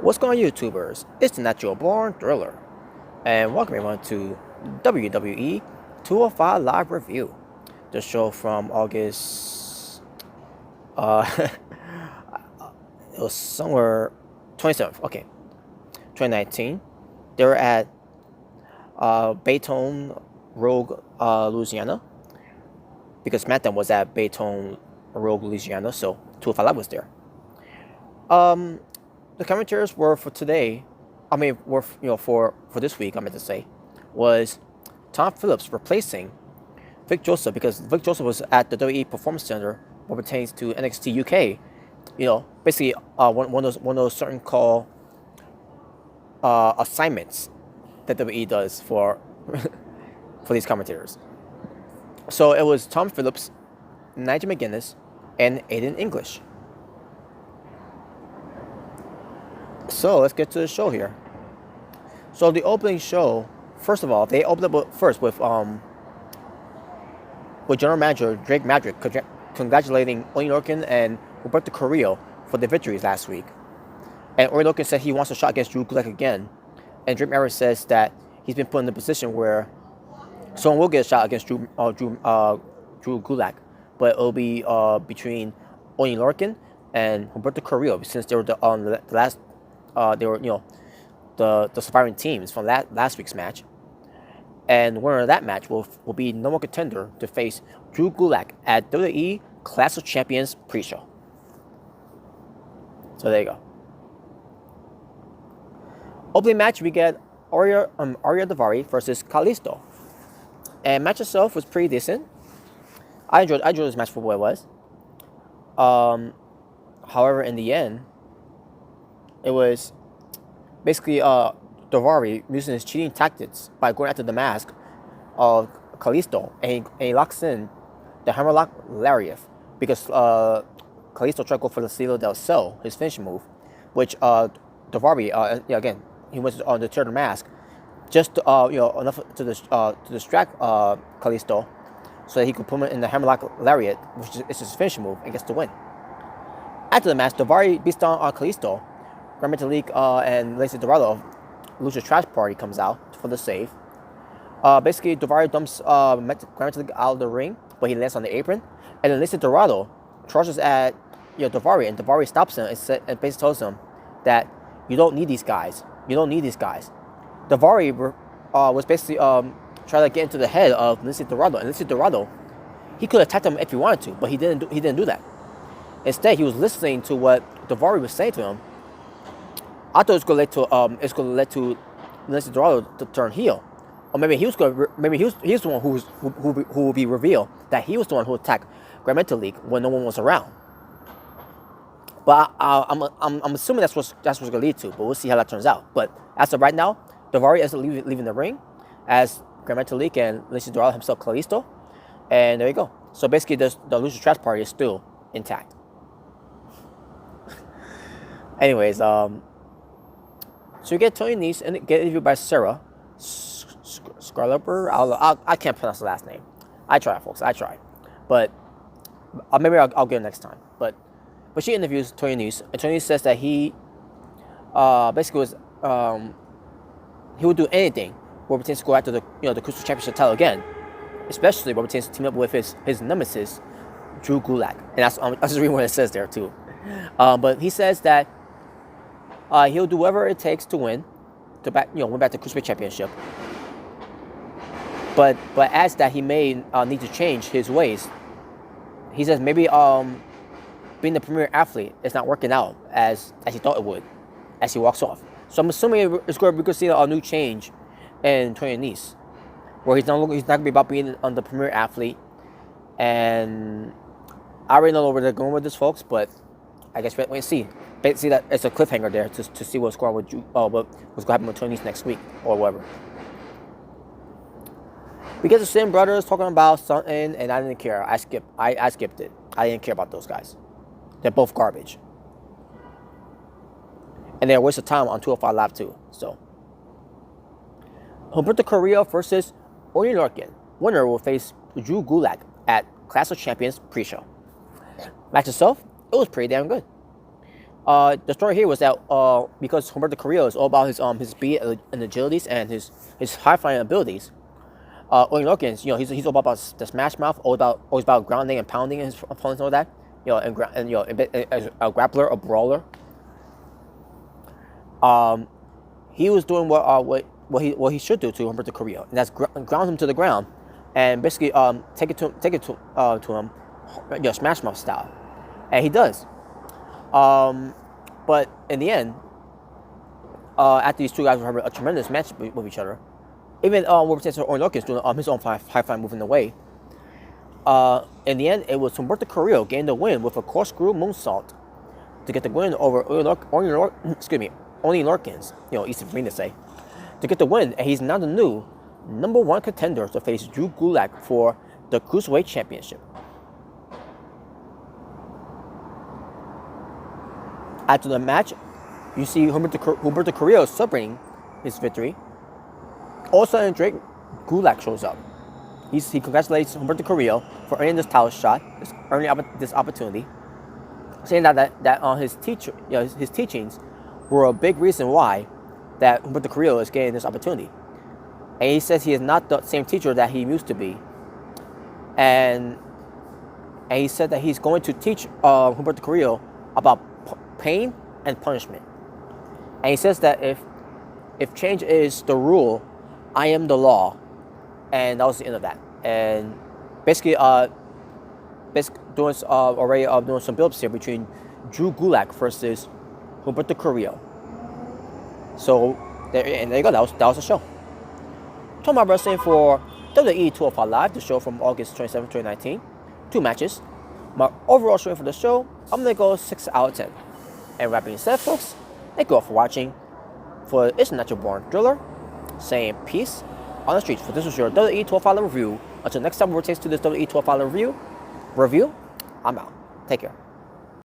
What's going on, YouTubers? It's the Natural Born Thriller, and welcome everyone to WWE 205 Live Review, the show from August. It was somewhere 27th. Okay, 2019. They were at Baytown Rogue, Louisiana, because SmackDown was at Baytown Rogue, Louisiana, so 205 Live was there. The commentators were for today. For this week. I meant to say, was Tom Phillips replacing Vic Joseph, because Vic Joseph was at the WWE Performance Center, what pertains to NXT UK. Basically, one of those certain call assignments that WWE does for for these commentators. So it was Tom Phillips, Nigel McGuinness, and Aiden English. So let's get to the show here. So the opening show, first of all, they opened up first with General Manager Drake Madrick congratulating Oney Lorcan and Humberto Carrillo for their victories last week. And Oney Lorcan said he wants a shot against Drew Gulak again. And Drake Madrick says that he's been put in a position where someone will get a shot against Drew Gulak, but it'll be between Oney Lorcan and Humberto Carrillo, since they were the last. They were, the surviving teams from last week's match. And the winner of that match will be number one contender to face Drew Gulak at WWE Clash of Champions pre-show. So there you go. Opening match, we get Ariya Daivari versus Kalisto. And match itself was pretty decent. I enjoyed this match for what it was. However, in the end, it was basically Daivari using his cheating tactics by going after the mask of Kalisto, and he locks in the hammerlock lariat, because Kalisto tried to go for the Cielo del Sol, his finishing move, which Daivari again, he went on to tear the mask just enough to distract Kalisto, so that he could put him in the hammerlock lariat, which is his finishing move, and gets the win. After the match, Daivari beats down on Kalisto. Grand Metalik and Lacey Dorado of Lucha Trash Party comes out for the save. Basically, Daivari dumps Grand Metalik out of the ring, but he lands on the apron. And then Lacey Dorado charges at Daivari, and Daivari stops him and basically tells him that you don't need these guys. You don't need these guys. Daivari was basically trying to get into the head of Lacey Dorado, and Lacey Dorado, he could have attacked him if he wanted to, but he didn't do that. Instead, he was listening to what Daivari was saying to him. I thought it's going to lead to Lacey Dorado to turn heel, or maybe he's the one who will be revealed that he was the one who attacked Grand Metalik when no one was around. But I'm assuming that's what's going to lead to. But we'll see how that turns out. But as of right now, Daivari is leaving the ring, as Grand Metalik and Lacey Dorado himself, Kalisto, and there you go. So basically, the Lucha Trash Party is still intact. Anyways, so you get Tony Nese and get interviewed by Sarah Scarleper. I can't pronounce the last name. I try, folks. I try, but maybe I'll get it next time. But she interviews Tony Nese, and Tony Nese says that he basically was he would do anything what pertains to go after the Cruiserweight Championship title again, especially what pertains to team up with his nemesis Drew Gulak, and that's just reading what it says there too. But he says that he'll do whatever it takes to win back the Cruiserweight Championship. But adds that he may need to change his ways. He says maybe being the premier athlete is not working out as he thought it would, as he walks off. So I'm assuming we're going to see a new change in Tony Nese, where he's not going to be about being the premier athlete. And I already know where they're going with this, folks, but I guess we'll see. Basically, that it's a cliffhanger there to see what's going on with what's going to happen with Tony Nese next week or whatever. We get the Sin Brothers talking about something, and I didn't care. I skipped it. I didn't care about those guys. They're both garbage, and they're a waste of time on 205 Live too. So, Humberto Carrillo versus Oney Lorcan. Winner will face Drew Gulak at Clash of Champions pre-show. Match itself, it was pretty damn good. The story here was that because Humberto Carrillo is all about his speed and agilities and his high flying abilities. Oney Lorcan, he's all about the smash mouth, always about grounding and pounding his opponents and all that. As a grappler, a brawler. He was doing what he should do to Humberto Carrillo, and that's ground him to the ground, and basically take it to him, smash mouth style, and he does. But in the end, after these two guys were having a tremendous match with each other, even with Oney Lorcan doing his own high fly moving away. In the end, it was Humberto Carrillo getting the win with a corkscrew moonsault to get the win over Oney Lorcan's, easy for me to say, to get the win, and he's now the new #1 contender to face Drew Gulak for the Cruiserweight Championship. After the match, you see Humberto Carrillo celebrating his victory. All of a sudden, Gulak shows up. He congratulates Humberto Carrillo for earning this title shot, earning this opportunity, saying that his teachings were a big reason why that Humberto Carrillo is getting this opportunity. And he says he is not the same teacher that he used to be. And he said that he's going to teach Humberto Carrillo about pain and punishment. And he says that if change is the rule, I am the law. And that was the end of that. And basically doing some build-ups here between Drew Gulak versus Humberto Carrillo. So there you go. That was the show. Talking about wrestling for WWE 205 Live, the show from August 27, 2019. 2 matches. My overall rating for the show, I'm gonna go 6 out of 10. And that being said, folks, thank you all for watching. For It's Natural Born Thriller, saying peace on the streets. For this was your WWE 205 Live review. Until next time we return to this WWE 205 Live review, I'm out. Take care.